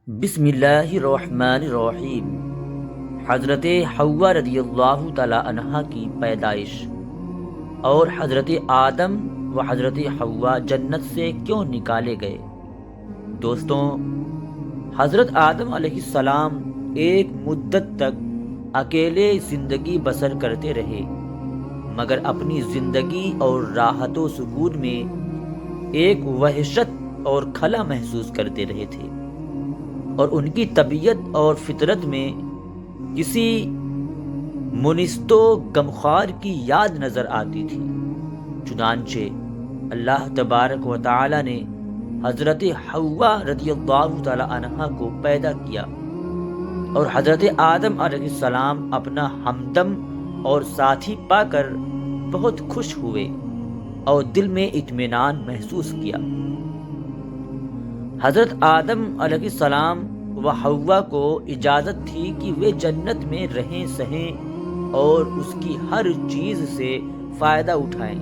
بسم اللہ الرحمن الرحیم۔ حضرت حوا رضی اللہ تعالی عنہا کی پیدائش اور حضرت آدم و حضرت حوا جنت سے کیوں نکالے گئے۔ دوستوں، حضرت آدم علیہ السلام ایک مدت تک اکیلے زندگی بسر کرتے رہے، مگر اپنی زندگی اور راحت و سکون میں ایک وحشت اور خلا محسوس کرتے رہے تھے، اور ان کی طبیعت اور فطرت میں کسی منست و غمخوار کی یاد نظر آتی تھی۔ چنانچہ اللہ تبارک و تعالی نے حضرت حوا رضی اللہ تعالی عنہا کو پیدا کیا، اور حضرت آدم علیہ السلام اپنا ہمدم اور ساتھی پا کر بہت خوش ہوئے اور دل میں اطمینان محسوس کیا۔ حضرت آدم علیہ السلام و حوا کو اجازت تھی کہ وہ جنت میں رہیں سہیں اور اس کی ہر چیز سے فائدہ اٹھائیں،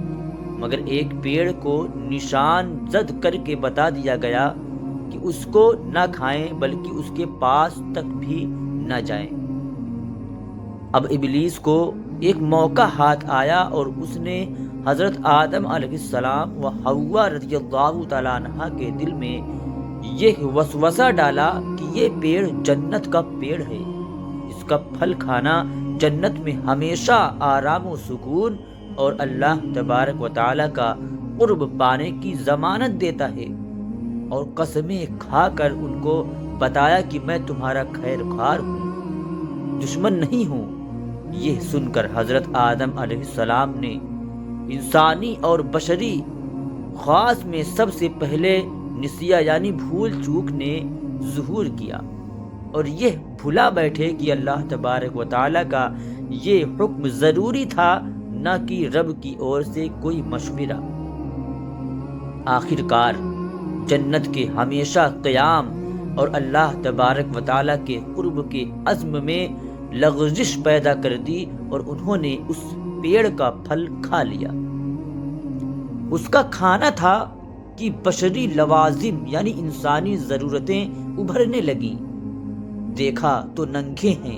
مگر ایک پیڑ کو نشان زد کر کے بتا دیا گیا کہ اس کو نہ کھائیں بلکہ اس کے پاس تک بھی نہ جائیں۔ اب ابلیس کو ایک موقع ہاتھ آیا اور اس نے حضرت آدم علیہ السلام و حوا رضی اللہ تعالیٰ عنہ کے دل میں یہ وسوسہ ڈالا کہ یہ پیڑ جنت کا پیڑ ہے، اس کا پھل کھانا جنت میں ہمیشہ آرام و سکون اور اللہ تبارک و تعالی کا قرب پانے کی ضمانت دیتا ہے، اور قسمیں کھا کر ان کو بتایا کہ میں تمہارا خیر خواہ ہوں، دشمن نہیں ہوں۔ یہ سن کر حضرت آدم علیہ السلام نے انسانی اور بشری خواص میں سب سے پہلے نسیہ یعنی بھول چوک نے ظہور کیا، اور یہ بھلا بیٹھے کہ اللہ تبارک و تعالیٰ کا یہ حکم ضروری تھا، نہ کہ رب کی اور سے کوئی مشورہ۔ آخر کار جنت کے ہمیشہ قیام اور اللہ تبارک و تعالیٰ کے قرب کے عزم میں لغزش پیدا کر دی، اور انہوں نے اس پیڑ کا پھل کھا لیا۔ اس کا کھانا تھا کہ بشری لوازم یعنی انسانی ضرورتیں ابھرنے لگیں۔ دیکھا تو ننگے ہیں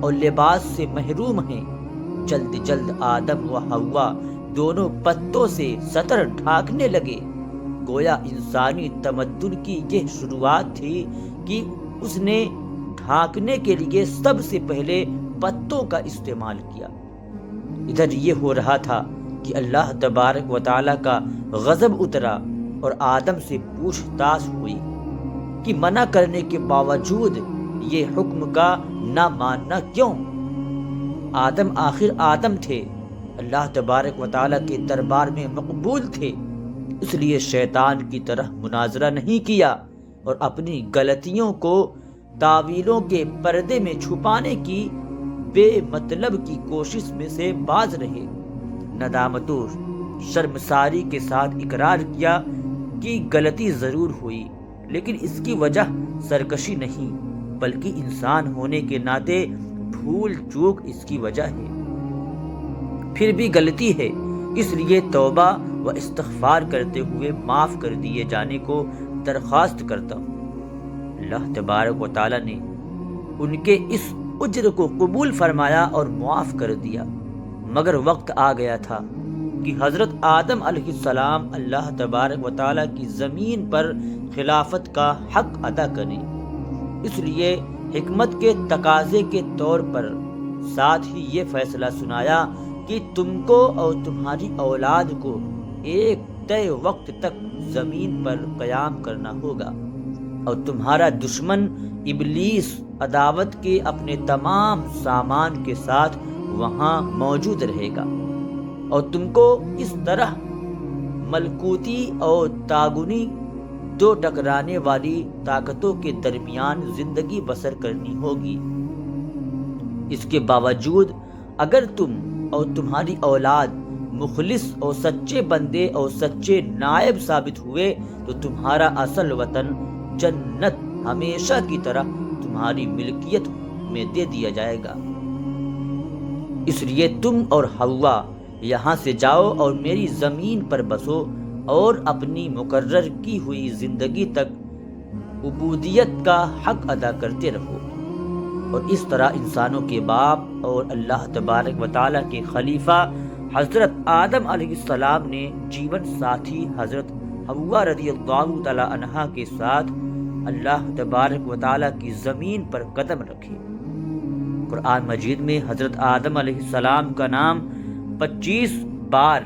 اور لباس سے محروم ہیں۔ جلد جلد آدم و حوا دونوں پتوں سے سطر ڈھانکنے لگے، گویا انسانی تمدن کی یہ شروعات تھی کہ اس نے ڈھانکنے کے لیے سب سے پہلے پتوں کا استعمال کیا۔ ادھر یہ ہو رہا تھا کہ اللہ تبارک و تعالیٰ کا غضب اترا اور آدم سے پوچھ تاچھ ہوئی کہ منع کرنے کے باوجود یہ حکم کا نہ ماننا کیوں؟ آدم آخر آدم تھے، اللہ تبارک و تعالیٰ کے دربار میں مقبول تھے، اس لیے شیطان کی طرح مناظرہ نہیں کیا اور اپنی غلطیوں کو تاویلوں کے پردے میں چھپانے کی بے مطلب کی کوشش میں سے باز رہے۔ ندامت و شرمساری کے ساتھ اقرار کیا کہ غلطی ضرور ہوئی، لیکن اس کی وجہ سرکشی نہیں بلکہ انسان ہونے کے ناطے بھول چوک اس کی وجہ ہے۔ پھر بھی غلطی ہے، اس لیے توبہ و استغفار کرتے ہوئے معاف کر دیے جانے کو درخواست کرتا ہوں۔ اللہ تبارک و تعالی نے ان کے اس اجر کو قبول فرمایا اور معاف کر دیا، مگر وقت آ گیا تھا کہ حضرت آدم علیہ السلام اللہ تبارک و تعالیٰ کی زمین پر خلافت کا حق ادا کریں۔ اس لیے حکمت کے تقاضے کے طور پر ساتھ ہی یہ فیصلہ سنایا کہ تم کو اور تمہاری اولاد کو ایک طے وقت تک زمین پر قیام کرنا ہوگا، اور تمہارا دشمن ابلیس عداوت کے اپنے تمام سامان کے ساتھ وہاں موجود رہے گا، اور تم کو اس طرح ملکوتی اور تاگنی دو ٹکرانے والی طاقتوں کے درمیان زندگی بسر کرنی ہوگی۔ اس کے باوجود اگر تم اور تمہاری اولاد مخلص اور سچے بندے اور سچے نائب ثابت ہوئے تو تمہارا اصل وطن جنت ہمیشہ کی طرح تمہاری ملکیت میں دے دیا جائے گا۔ اس لیے تم اور حوا یہاں سے جاؤ اور میری زمین پر بسو، اور اپنی مقرر کی ہوئی زندگی تک عبودیت کا حق ادا کرتے رہو، اور اس طرح انسانوں کے باپ اور اللہ تبارک و تعالیٰ کے خلیفہ حضرت آدم علیہ السلام نے جیون ساتھی حضرت حوا رضی اللہ تعالی عنہا کے ساتھ اللہ تبارک و تعالیٰ کی زمین پر قدم رکھے۔ قرآن مجید میں حضرت آدم علیہ السلام کا نام 25 بار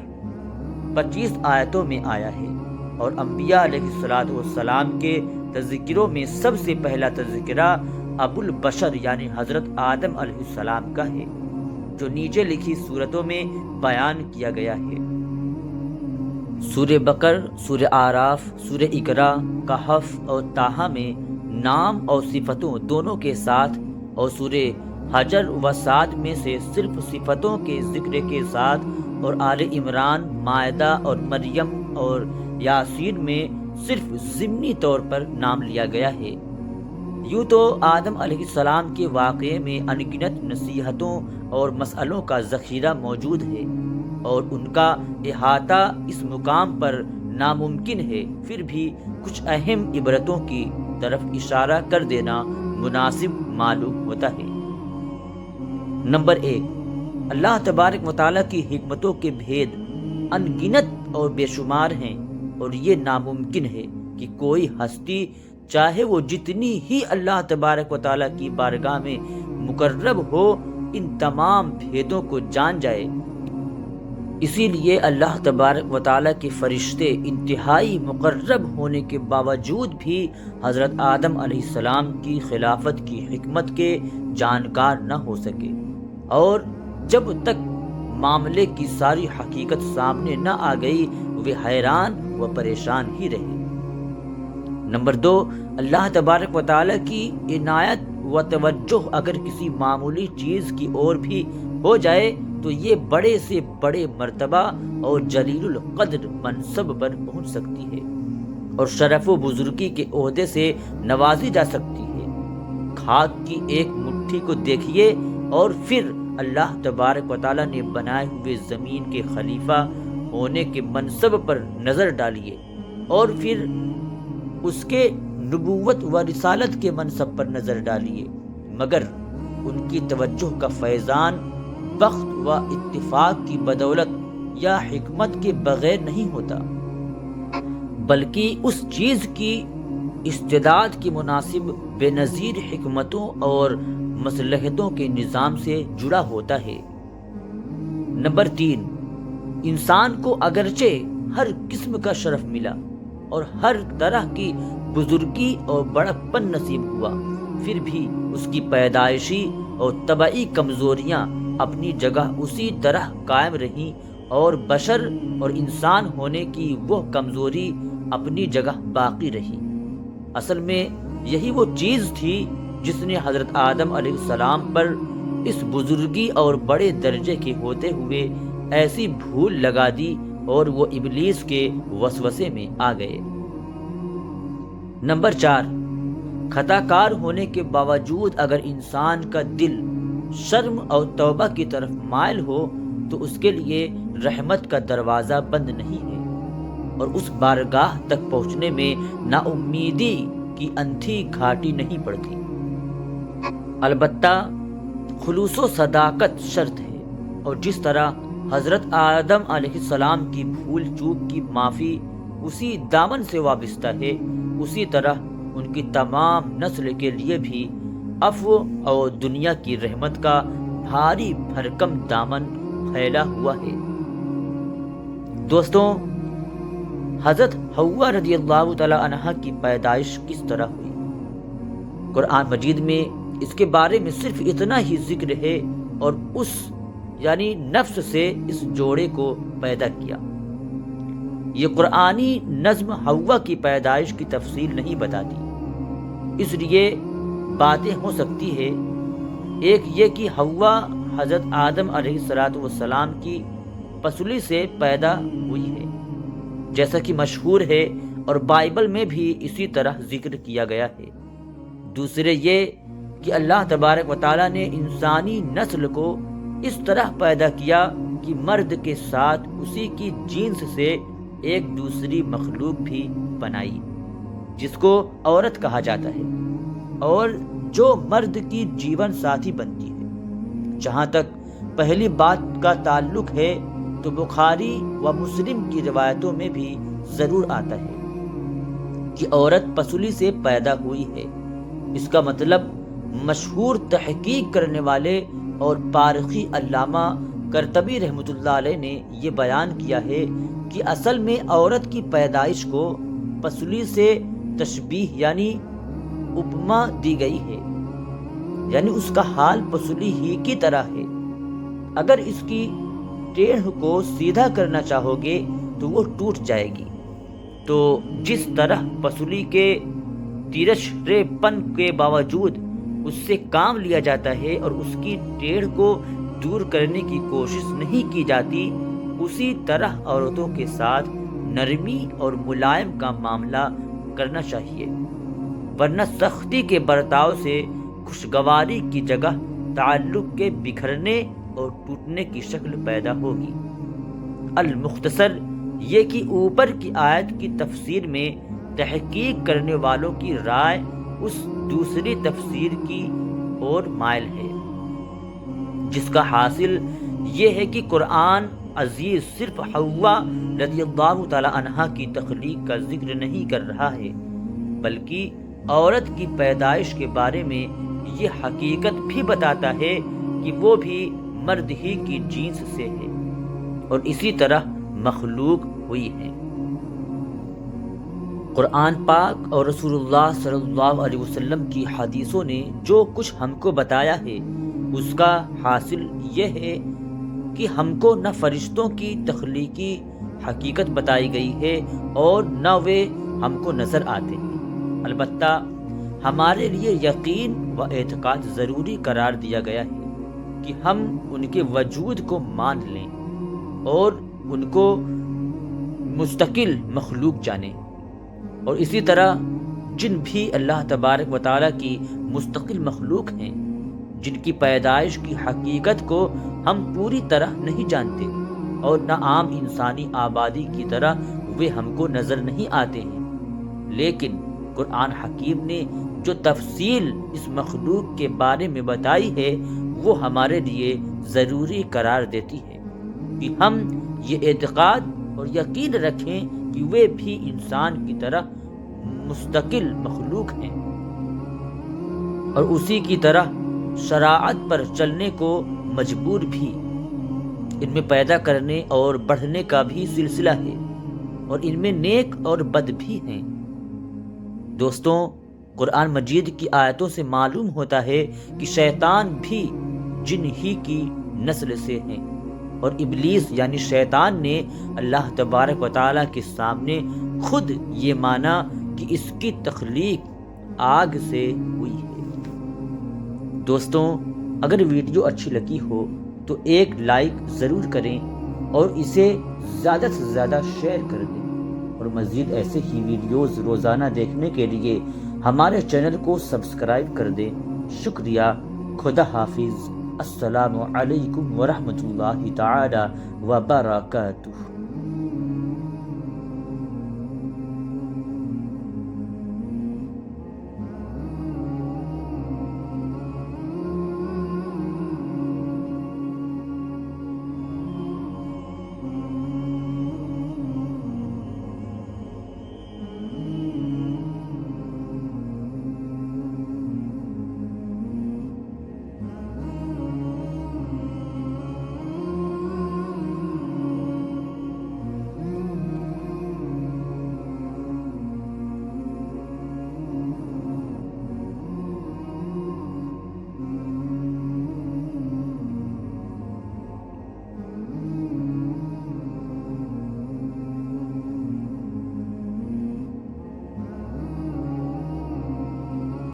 25 آیتوں میں آیا ہے، اور انبیاء علیہ السلام کے تذکروں میں سب سے پہلا تذکرہ ابو البشر یعنی حضرت آدم علیہ السلام کا ہے، جو نیچے لکھی صورتوں میں بیان کیا گیا ہے۔ سورہ بقر، سورہ آراف، سورہ اقرا، کہف اور طٰہٰ میں نام اور صفتوں دونوں کے ساتھ، اور سورہ حجر و صاد میں سے صرف صفتوں کے ذکر کے ساتھ، اور آل عمران، مائدہ اور مریم اور یاسین میں صرف ضمنی طور پر نام لیا گیا ہے۔ یوں تو آدم علیہ السلام کے واقعے میں انگنت نصیحتوں اور مسئلوں کا ذخیرہ موجود ہے، اور ان کا احاطہ اس مقام پر ناممکن ہے، پھر بھی کچھ اہم عبرتوں کی طرف اشارہ کر دینا مناسب معلوم ہوتا ہے۔ نمبر 1، اللہ تبارک و تعالیٰ کی حکمتوں کے بھید انگنت اور بے شمار ہیں، اور یہ ناممکن ہے کہ کوئی ہستی چاہے وہ جتنی ہی اللہ تبارک و تعالیٰ کی بارگاہ میں مقرب ہو، ان تمام بھیدوں کو جان جائے۔ اسی لیے اللہ تبارک و تعالیٰ کے فرشتے انتہائی مقرب ہونے کے باوجود بھی حضرت آدم علیہ السلام کی خلافت کی حکمت کے جانکار نہ ہو سکے، اور جب تک معاملے کی ساری حقیقت سامنے نہ آ گئی وہ حیران و پریشان ہی رہے۔ نمبر 2، اللہ تبارک و تعالیٰ کی عنایت و توجہ اگر کسی معمولی چیز کی اور بھی ہو جائے تو یہ بڑے سے بڑے مرتبہ اور جلیل القدر منصب پر پہنچ سکتی ہے، اور شرف و بزرگی کے عہدے سے نوازی جا سکتی ہے۔ خاک کی ایک مٹھی کو دیکھیے اور پھر اللہ تبارک و تعالیٰ نے بنائے ہوئے زمین کے خلیفہ ہونے کے منصب پر نظر ڈالیے، اور پھر اس کے نبوت و رسالت کے منصب پر نظر ڈالیے، مگر ان کی توجہ کا فیضان بخت و اتفاق کی بدولت یا حکمت کے بغیر نہیں ہوتا، بلکہ اس چیز کی استعداد کی مناسب بے نظیر حکمتوں اور مصلحتوں کے نظام سے جڑا ہوتا ہے۔ نمبر 3، انسان کو اگرچہ ہر قسم کا شرف ملا اور ہر طرح کی بزرگی اور بڑپن نصیب ہوا، پھر بھی اس کی پیدائشی اور طبعی کمزوریاں اپنی جگہ اسی طرح قائم رہیں، اور بشر اور انسان ہونے کی وہ کمزوری اپنی جگہ باقی رہی۔ اصل میں یہی وہ چیز تھی جس نے حضرت آدم علیہ السلام پر اس بزرگی اور بڑے درجے کے ہوتے ہوئے ایسی بھول لگا دی، اور وہ ابلیس کے وسوسے میں آ گئے۔ نمبر 4، خطا کار ہونے کے باوجود اگر انسان کا دل شرم اور توبہ کی طرف مائل ہو تو اس کے لیے رحمت کا دروازہ بند نہیں ہے، اور اس بارگاہ تک پہنچنے میں نا امیدی کی انتھی گھاٹی نہیں پڑتی۔ البتہ خلوص و صداقت شرط ہے، اور جس طرح حضرت آدم علیہ السلام کی بھول چوک کی معافی اسی دامن سے وابستہ ہے، اسی طرح ان کی تمام نسل کے لیے بھی عفو اور دنیا کی رحمت کا بھاری بھرکم دامن پھیلا ہوا ہے۔ دوستوں، حضرت حوا رضی اللہ تعالی عنہا کی پیدائش کس طرح ہوئی؟ قرآن مجید میں اس کے بارے میں صرف اتنا ہی ذکر ہے، اور اس یعنی نفس سے اس جوڑے کو پیدا کیا۔ یہ قرآنی نظم حوا کی پیدائش کی تفصیل نہیں بتاتی، اس لیے باتیں ہو سکتی ہے۔ ایک یہ کہ حوا حضرت آدم علیہ السلام کی پسلی سے پیدا ہوئی ہے، جیسا کہ مشہور ہے، اور بائبل میں بھی اسی طرح ذکر کیا گیا ہے۔ دوسرے یہ کہ اللہ تبارک و تعالیٰ نے انسانی نسل کو اس طرح پیدا کیا کہ مرد کے ساتھ اسی کی جنس سے ایک دوسری مخلوق بھی بنائی۔ جس کو عورت کہا جاتا ہے اور جو مرد کی جیون ساتھی بنتی ہے۔ جہاں تک پہلی بات کا تعلق ہے تو بخاری و مسلم کی روایتوں میں بھی ضرور آتا ہے کہ عورت پسلی سے پیدا ہوئی ہے۔ اس کا مطلب مشہور تحقیق کرنے والے اور پارخی علامہ قرطبی رحمۃ اللہ علیہ نے یہ بیان کیا ہے کہ اصل میں عورت کی پیدائش کو پسلی سے تشبیہ یعنی اپما دی گئی ہے، یعنی اس کا حال پسلی ہی کی طرح ہے۔ اگر اس کی ٹیڑھ کو سیدھا کرنا چاہو گے تو وہ ٹوٹ جائے گی۔ تو جس طرح پسلی کے تیرچھرے پن کے باوجود اس سے کام لیا جاتا ہے اور اس کی ٹیڑھ کو دور کرنے کی کوشش نہیں کی جاتی، اسی طرح عورتوں کے ساتھ نرمی اور ملائم کا معاملہ کرنا چاہیے، ورنہ سختی کے برتاؤ سے خوشگواری کی جگہ تعلق کے بکھرنے اور ٹوٹنے کی شکل پیدا ہوگی۔ المختصر یہ کہ اوپر کی آیت کی تفسیر میں تحقیق کرنے والوں کی رائے اس دوسری تفسیر کی اور مائل ہے، جس کا حاصل یہ ہے کہ قرآن عزیز صرف حوا رضی اللہ تعالی عنہا کی تخلیق کا ذکر نہیں کر رہا ہے، بلکہ عورت کی پیدائش کے بارے میں یہ حقیقت بھی بتاتا ہے کہ وہ بھی مرد ہی کی جنس سے ہے اور اسی طرح مخلوق ہوئی ہے۔ قرآن پاک اور رسول اللہ صلی اللہ علیہ وسلم کی حدیثوں نے جو کچھ ہم کو بتایا ہے اس کا حاصل یہ ہے کہ ہم کو نہ فرشتوں کی تخلیقی حقیقت بتائی گئی ہے اور نہ وہ ہم کو نظر آتے ہیں، البتہ ہمارے لیے یقین و اعتقاد ضروری قرار دیا گیا ہے کہ ہم ان کے وجود کو مان لیں اور ان کو مستقل مخلوق جانیں، اور اسی طرح جن بھی اللہ تبارک و تعالیٰ کی مستقل مخلوق ہیں، جن کی پیدائش کی حقیقت کو ہم پوری طرح نہیں جانتے اور نہ عام انسانی آبادی کی طرح وہ ہم کو نظر نہیں آتے ہیں، لیکن قرآن حکیم نے جو تفصیل اس مخلوق کے بارے میں بتائی ہے وہ ہمارے لیے ضروری قرار دیتی ہے کہ ہم یہ اعتقاد اور یقین رکھیں کہ وہ بھی انسان کی طرح مستقل مخلوق ہیں اور اسی کی طرح شراعت پر چلنے کو مجبور بھی۔ ان میں پیدا کرنے اور بڑھنے کا بھی سلسلہ ہے اور ان میں نیک اور بد بھی ہیں۔ دوستوں، قرآن مجید کی آیتوں سے معلوم ہوتا ہے کہ شیطان بھی جن ہی کی نسل سے ہیں اور ابلیس یعنی شیطان نے اللہ تبارک و تعالیٰ کے سامنے خود یہ مانا کہ اس کی تخلیق آگ سے ہوئی ہے۔ دوستوں، اگر ویڈیو اچھی لگی ہو تو ایک لائک ضرور کریں اور اسے زیادہ سے زیادہ شیئر کر دیں، اور مزید ایسے ہی ویڈیوز روزانہ دیکھنے کے لیے ہمارے چینل کو سبسکرائب کر دیں۔ شکریہ، خدا حافظ، السلام علیکم ورحمۃ اللہ تعالی وبرکاتہ۔